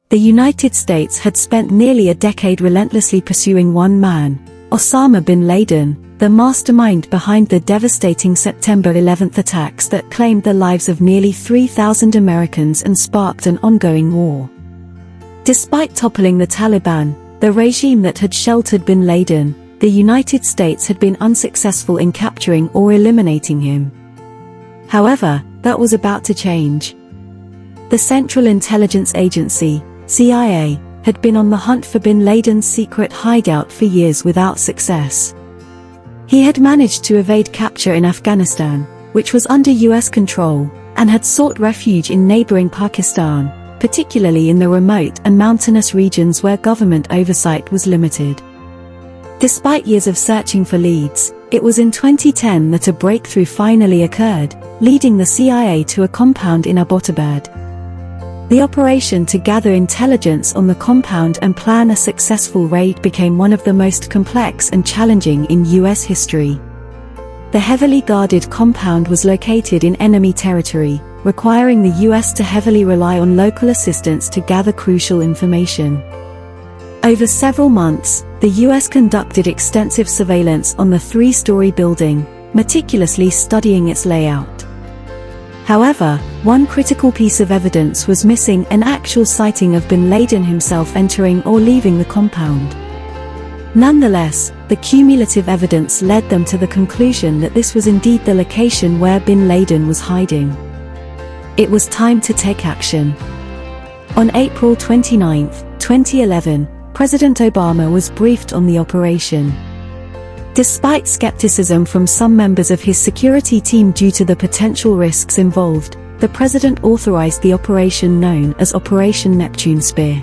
The United States had spent nearly a decade relentlessly pursuing one man, Osama bin Laden, the mastermind behind the devastating September 11th attacks that claimed the lives of nearly 3,000 Americans and sparked an ongoing war. Despite toppling the Taliban, the regime that had sheltered bin Laden, the United States had been unsuccessful in capturing or eliminating him. However, that was about to change. The Central Intelligence Agency, CIA, had been on the hunt for bin Laden's secret hideout for years without success. He had managed to evade capture in Afghanistan, which was under US control, and had sought refuge in neighboring Pakistan, particularly in the remote and mountainous regions where government oversight was limited. Despite years of searching for leads, it was in 2010 that a breakthrough finally occurred, leading the CIA to a compound in Abbottabad. The operation to gather intelligence on the compound and plan a successful raid became one of the most complex and challenging in US history. The heavily guarded compound was located in enemy territory, requiring the US to heavily rely on local assistance to gather crucial information. Over several months, the US conducted extensive surveillance on the three-story building, meticulously studying its layout. However, one critical piece of evidence was missing: an actual sighting of bin Laden himself entering or leaving the compound. Nonetheless, the cumulative evidence led them to the conclusion that this was indeed the location where bin Laden was hiding. It was time to take action. On April 29, 2011, President Obama was briefed on the operation. Despite skepticism from some members of his security team due to the potential risks involved, the president authorized the operation known as Operation Neptune Spear.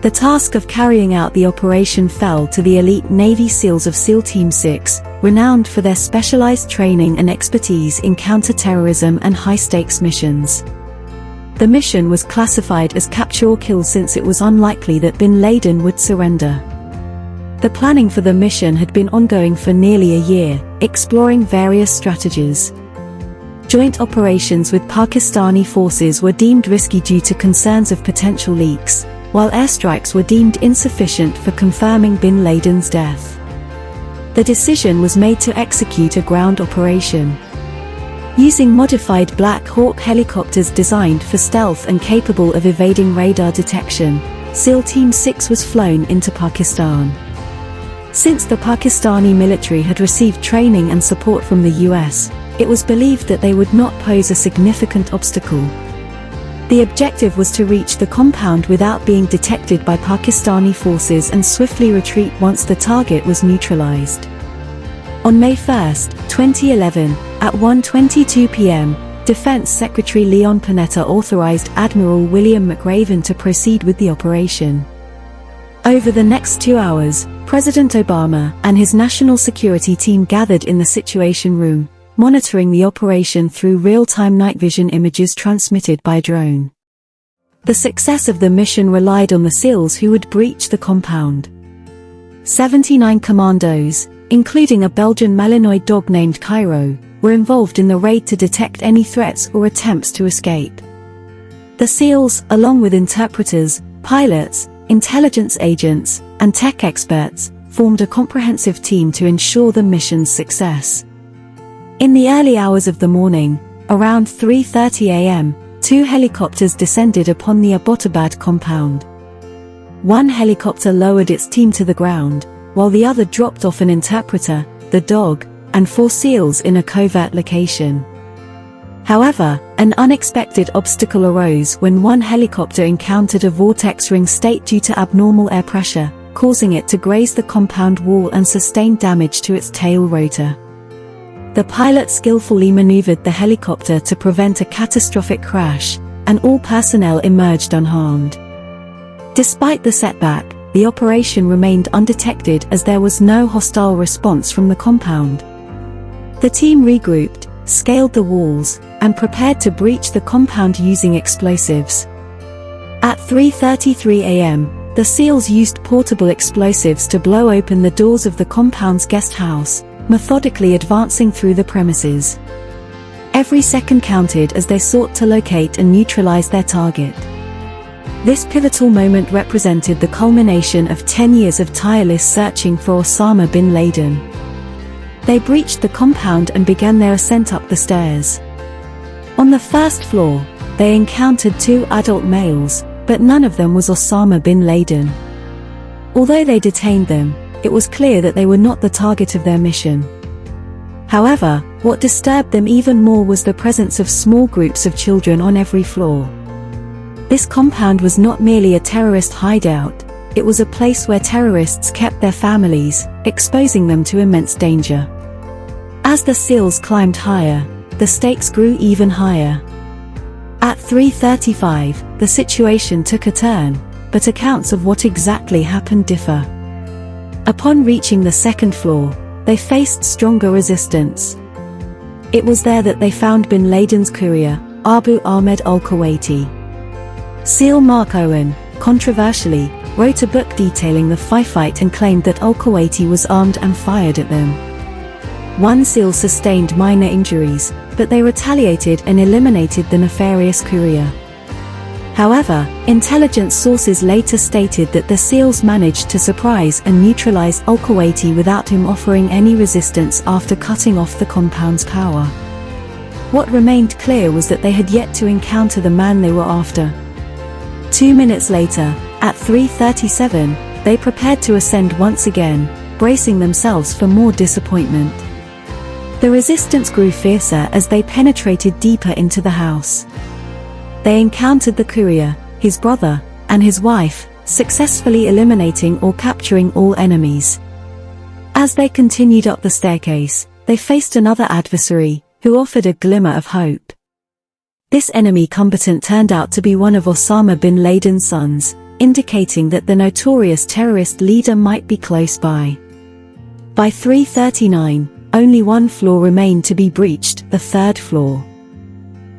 The task of carrying out the operation fell to the elite Navy SEALs of SEAL Team 6, renowned for their specialized training and expertise in counter-terrorism and high-stakes missions. The mission was classified as capture or kill since it was unlikely that bin Laden would surrender. The planning for the mission had been ongoing for nearly a year, exploring various strategies. Joint operations with Pakistani forces were deemed risky due to concerns of potential leaks, while airstrikes were deemed insufficient for confirming bin Laden's death. The decision was made to execute a ground operation. Using modified Black Hawk helicopters designed for stealth and capable of evading radar detection, SEAL Team 6 was flown into Pakistan. Since the Pakistani military had received training and support from the US, it was believed that they would not pose a significant obstacle. The objective was to reach the compound without being detected by Pakistani forces and swiftly retreat once the target was neutralized. On May 1, 2011, at 1:22 p.m., Defense Secretary Leon Panetta authorized Admiral William McRaven to proceed with the operation. Over the next 2 hours, President Obama and his national security team gathered in the Situation Room, monitoring the operation through real-time night vision images transmitted by drone. The success of the mission relied on the SEALs who would breach the compound. 79 commandos, including a Belgian Malinois dog named Cairo, were involved in the raid to detect any threats or attempts to escape. The SEALs, along with interpreters, pilots, intelligence agents, and tech experts, formed a comprehensive team to ensure the mission's success. In the early hours of the morning, around 3:30 a.m., 2 helicopters descended upon the Abbottabad compound. One helicopter lowered its team to the ground, while the other dropped off an interpreter, the dog, and 4 SEALs in a covert location. However, an unexpected obstacle arose when one helicopter encountered a vortex ring state due to abnormal air pressure, causing it to graze the compound wall and sustain damage to its tail rotor. The pilot skillfully maneuvered the helicopter to prevent a catastrophic crash, and all personnel emerged unharmed. Despite the setback, the operation remained undetected as there was no hostile response from the compound. The team regrouped, scaled the walls, and prepared to breach the compound using explosives. At 3:33 a.m., the SEALs used portable explosives to blow open the doors of the compound's guest house, methodically advancing through the premises. Every second counted as they sought to locate and neutralize their target. This pivotal moment represented the culmination of 10 years of tireless searching for Osama bin Laden. They breached the compound and began their ascent up the stairs. On the first floor, they encountered 2 adult males, but none of them was Osama bin Laden. Although they detained them, it was clear that they were not the target of their mission. However, what disturbed them even more was the presence of small groups of children on every floor. This compound was not merely a terrorist hideout, it was a place where terrorists kept their families, exposing them to immense danger. As the SEALs climbed higher, the stakes grew even higher. At 3:35, the situation took a turn, but accounts of what exactly happened differ. Upon reaching the second floor, they faced stronger resistance. It was there that they found bin Laden's courier, Abu Ahmed al-Kuwaiti. SEAL Mark Owen, controversially, wrote a book detailing the firefight and claimed that al-Kuwaiti was armed and fired at them. One SEAL sustained minor injuries, but they retaliated and eliminated the nefarious courier. However, intelligence sources later stated that the SEALs managed to surprise and neutralize al-Kuwaiti without him offering any resistance after cutting off the compound's power. What remained clear was that they had yet to encounter the man they were after. 2 minutes later, at 3:37, they prepared to ascend once again, bracing themselves for more disappointment. The resistance grew fiercer as they penetrated deeper into the house. They encountered the courier, his brother, and his wife, successfully eliminating or capturing all enemies. As they continued up the staircase, they faced another adversary, who offered a glimmer of hope. This enemy combatant turned out to be one of Osama bin Laden's sons, indicating that the notorious terrorist leader might be close by. By 3:39, only one floor remained to be breached, the third floor.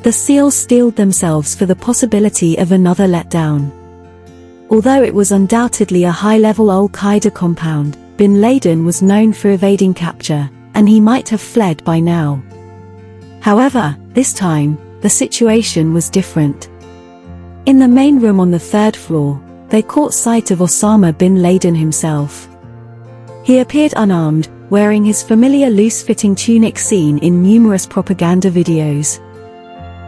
The SEALs steeled themselves for the possibility of another letdown. Although it was undoubtedly a high-level Al-Qaeda compound, bin Laden was known for evading capture, and he might have fled by now. However, this time, the situation was different. In the main room on the third floor, they caught sight of Osama bin Laden himself. He appeared unarmed, wearing his familiar loose-fitting tunic seen in numerous propaganda videos.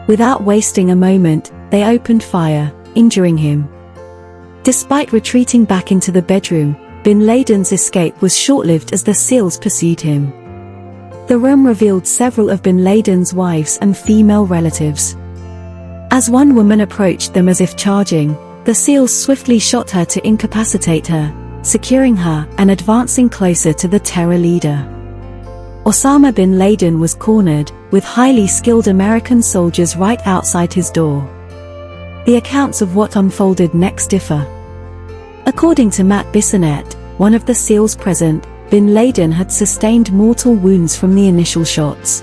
Without wasting a moment, they opened fire, injuring him. Despite retreating back into the bedroom, bin Laden's escape was short-lived as the SEALs pursued him. The room revealed several of bin Laden's wives and female relatives. As one woman approached them as if charging, the SEALs swiftly shot her to incapacitate her, securing her and advancing closer to the terror leader. Osama bin Laden was cornered, with highly skilled American soldiers right outside his door. The accounts of what unfolded next differ. According to Matt Bissonette, one of the SEALs present, bin Laden had sustained mortal wounds from the initial shots.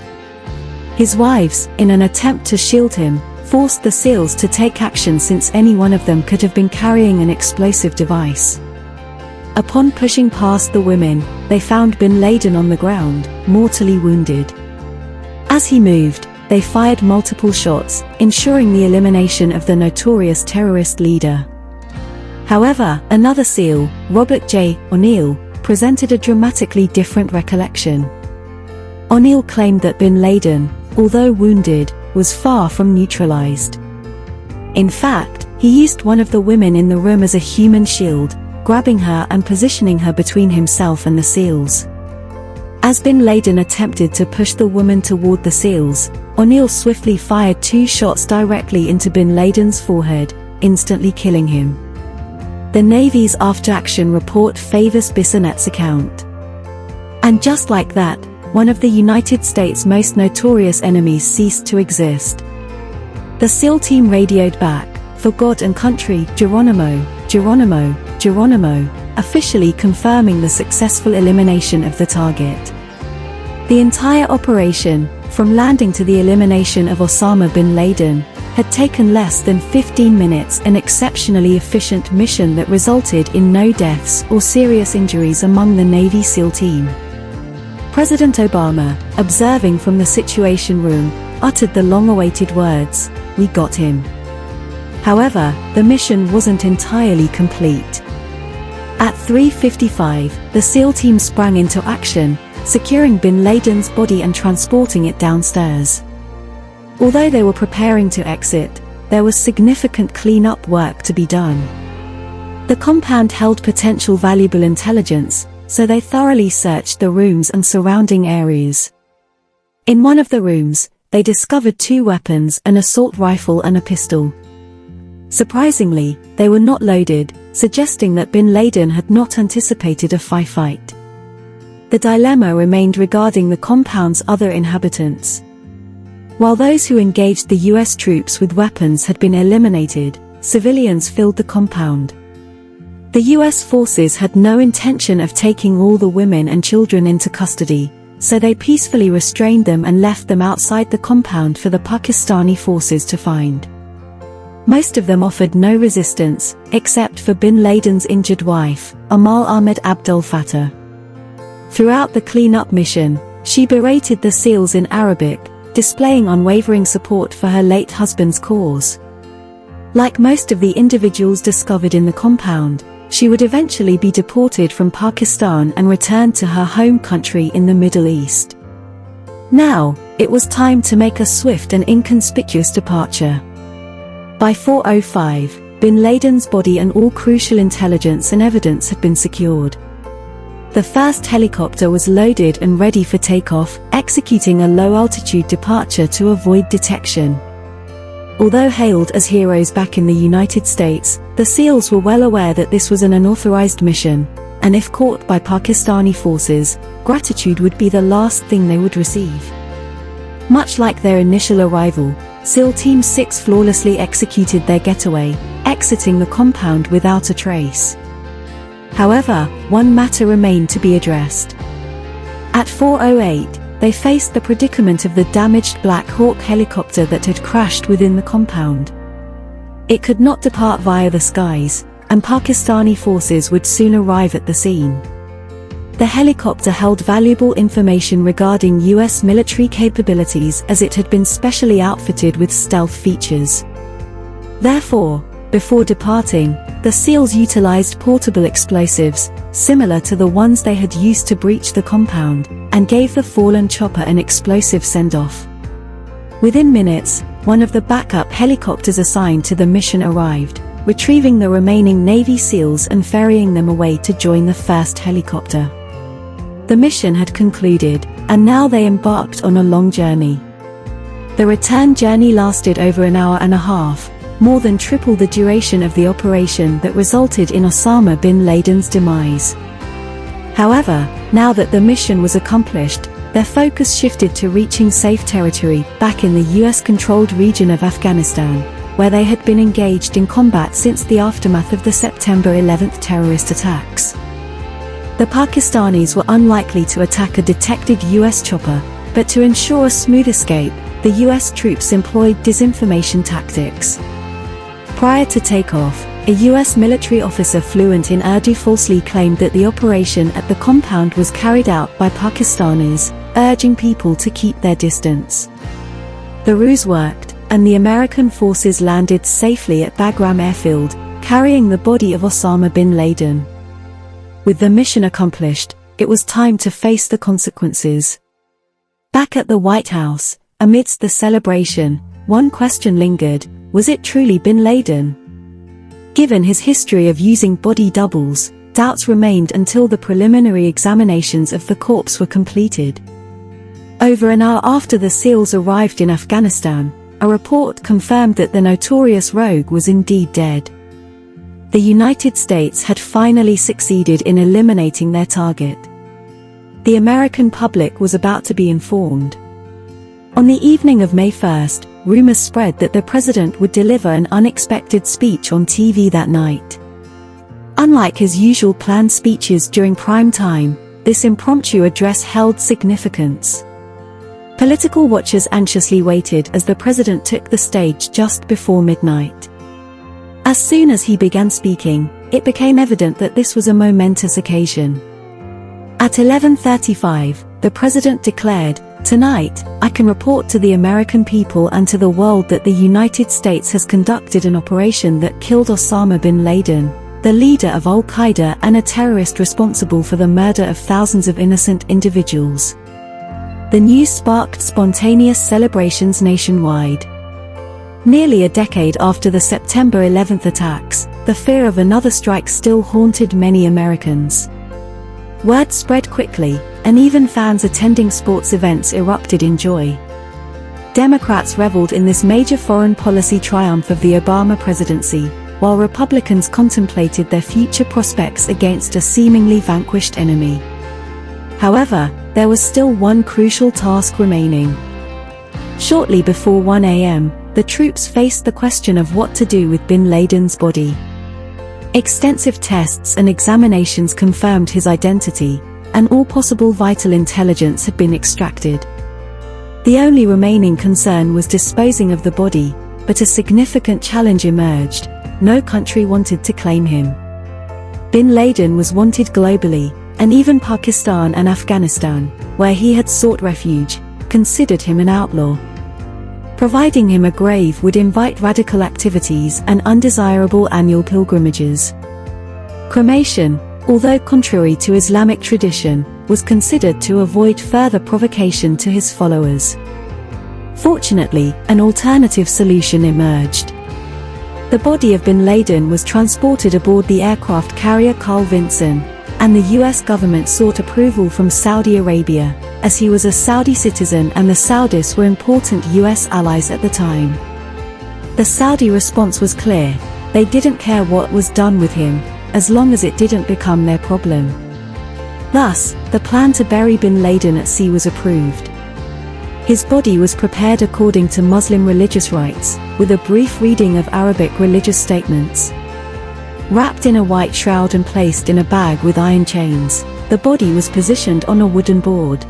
His wives, in an attempt to shield him, forced the SEALs to take action since any one of them could have been carrying an explosive device. Upon pushing past the women, they found bin Laden on the ground, mortally wounded. As he moved, they fired multiple shots, ensuring the elimination of the notorious terrorist leader. However, another SEAL, Robert J. O'Neill, presented a dramatically different recollection. O'Neill claimed that bin Laden, although wounded, was far from neutralized. In fact, he used one of the women in the room as a human shield, grabbing her and positioning her between himself and the SEALs. As bin Laden attempted to push the woman toward the SEALs, O'Neill swiftly fired 2 shots directly into bin Laden's forehead, instantly killing him. The Navy's after-action report favors Bissonette's account. And just like that, one of the United States' most notorious enemies ceased to exist. The SEAL team radioed back, "For God and country, Geronimo, Geronimo, Geronimo," officially confirming the successful elimination of the target. The entire operation, from landing to the elimination of Osama bin Laden, had taken less than 15 minutes, an exceptionally efficient mission that resulted in no deaths or serious injuries among the Navy SEAL team. President Obama, observing from the Situation Room, uttered the long-awaited words, "We got him." However, the mission wasn't entirely complete. At 3:55, the SEAL team sprang into action, securing Bin Laden's body and transporting it downstairs. Although they were preparing to exit, there was significant cleanup work to be done. The compound held potential valuable intelligence, so they thoroughly searched the rooms and surrounding areas. In one of the rooms, they discovered 2 weapons, an assault rifle and a pistol. Surprisingly, they were not loaded, suggesting that Bin Laden had not anticipated a fight. The dilemma remained regarding the compound's other inhabitants. While those who engaged the US troops with weapons had been eliminated, civilians filled the compound. The US forces had no intention of taking all the women and children into custody, so they peacefully restrained them and left them outside the compound for the Pakistani forces to find. Most of them offered no resistance, except for Bin Laden's injured wife, Amal Ahmed Abdel Fattah. Throughout the cleanup mission, she berated the SEALs in Arabic, displaying unwavering support for her late husband's cause. Like most of the individuals discovered in the compound, she would eventually be deported from Pakistan and returned to her home country in the Middle East. Now, it was time to make a swift and inconspicuous departure. By 4:05, Bin Laden's body and all crucial intelligence and evidence had been secured. The first helicopter was loaded and ready for takeoff, executing a low-altitude departure to avoid detection. Although hailed as heroes back in the United States, the SEALs were well aware that this was an unauthorized mission, and if caught by Pakistani forces, gratitude would be the last thing they would receive. Much like their initial arrival, SEAL Team 6 flawlessly executed their getaway, exiting the compound without a trace. However, one matter remained to be addressed. At 4:08, they faced the predicament of the damaged Black Hawk helicopter that had crashed within the compound. It could not depart via the skies, and Pakistani forces would soon arrive at the scene. The helicopter held valuable information regarding US military capabilities as it had been specially outfitted with stealth features. Therefore, before departing, the SEALs utilized portable explosives, similar to the ones they had used to breach the compound, and gave the fallen chopper an explosive send-off. Within minutes, one of the backup helicopters assigned to the mission arrived, retrieving the remaining Navy SEALs and ferrying them away to join the first helicopter. The mission had concluded, and now they embarked on a long journey. The return journey lasted over an hour and a half, more than triple the duration of the operation that resulted in Osama bin Laden's demise. However, now that the mission was accomplished, their focus shifted to reaching safe territory back in the US-controlled region of Afghanistan, where they had been engaged in combat since the aftermath of the September 11th terrorist attacks. The Pakistanis were unlikely to attack a detected US chopper, but to ensure a smooth escape, the US troops employed disinformation tactics. Prior to takeoff, a US military officer fluent in Urdu falsely claimed that the operation at the compound was carried out by Pakistanis, urging people to keep their distance. The ruse worked, and the American forces landed safely at Bagram airfield, carrying the body of Osama bin Laden. With the mission accomplished, it was time to face the consequences. Back at the White House, amidst the celebration, one question lingered: was it truly bin Laden? Given his history of using body doubles, doubts remained until the preliminary examinations of the corpse were completed. Over an hour after the SEALs arrived in Afghanistan, a report confirmed that the notorious rogue was indeed dead. The United States had finally succeeded in eliminating their target. The American public was about to be informed. On the evening of May 1st, rumors spread that the president would deliver an unexpected speech on TV that night. Unlike his usual planned speeches during prime time, this impromptu address held significance. Political watchers anxiously waited as the president took the stage just before midnight. As soon as he began speaking, it became evident that this was a momentous occasion. At 11:35, the president declared, Tonight, I can report to the American people and to the world that the United States has conducted an operation that killed Osama bin Laden, the leader of Al-Qaeda and a terrorist responsible for the murder of thousands of innocent individuals. The news sparked spontaneous celebrations nationwide. Nearly a decade after the September 11th attacks, the fear of another strike still haunted many Americans. Word spread quickly, and even fans attending sports events erupted in joy. Democrats reveled in this major foreign policy triumph of the Obama presidency, while Republicans contemplated their future prospects against a seemingly vanquished enemy. However, there was still one crucial task remaining. Shortly before 1 a.m., the troops faced the question of what to do with bin Laden's body. Extensive tests and examinations confirmed his identity, and all possible vital intelligence had been extracted. The only remaining concern was disposing of the body, but a significant challenge emerged: no country wanted to claim him. Bin Laden was wanted globally, and even Pakistan and Afghanistan, where he had sought refuge, considered him an outlaw. Providing him a grave would invite radical activities and undesirable annual pilgrimages. Cremation, although contrary to Islamic tradition, was considered to avoid further provocation to his followers. Fortunately, an alternative solution emerged. The body of bin Laden was transported aboard the aircraft carrier Carl Vinson, and the US government sought approval from Saudi Arabia, as he was a Saudi citizen and the Saudis were important US allies at the time. The Saudi response was clear: they didn't care what was done with him, as long as it didn't become their problem. Thus, the plan to bury bin Laden at sea was approved. His body was prepared according to Muslim religious rites, with a brief reading of Arabic religious statements. Wrapped in a white shroud and placed in a bag with iron chains, the body was positioned on a wooden board.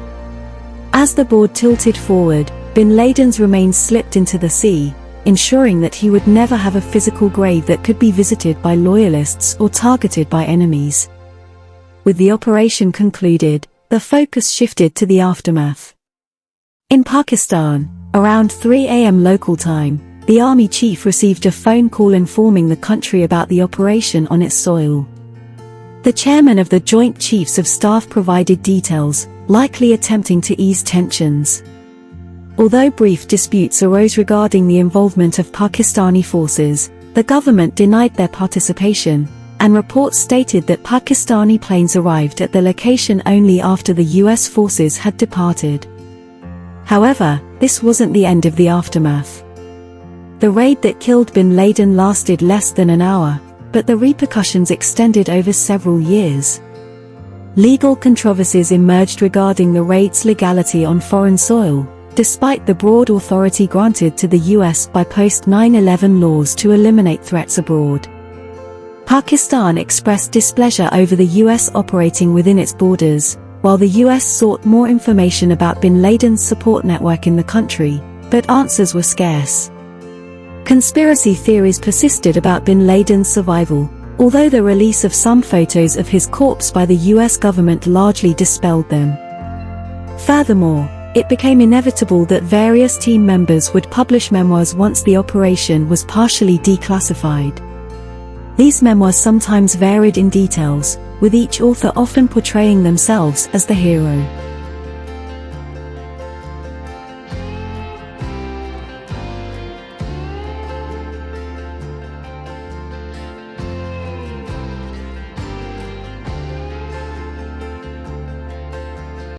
As the board tilted forward, bin Laden's remains slipped into the sea, ensuring that he would never have a physical grave that could be visited by loyalists or targeted by enemies. With the operation concluded, the focus shifted to the aftermath. In Pakistan, around 3 a.m. local time, the army chief received a phone call informing the country about the operation on its soil. The chairman of the Joint Chiefs of Staff provided details, likely attempting to ease tensions. Although brief disputes arose regarding the involvement of Pakistani forces, the government denied their participation, and reports stated that Pakistani planes arrived at the location only after the US forces had departed. However, this wasn't the end of the aftermath. The raid that killed bin Laden lasted less than an hour, but the repercussions extended over several years. Legal controversies emerged regarding the raid's legality on foreign soil, despite the broad authority granted to the US by post-9/11 laws to eliminate threats abroad. Pakistan expressed displeasure over the US operating within its borders, while the US sought more information about bin Laden's support network in the country, but answers were scarce. Conspiracy theories persisted about bin Laden's survival, although the release of some photos of his corpse by the US government largely dispelled them. Furthermore, it became inevitable that various team members would publish memoirs once the operation was partially declassified. These memoirs sometimes varied in details, with each author often portraying themselves as the hero.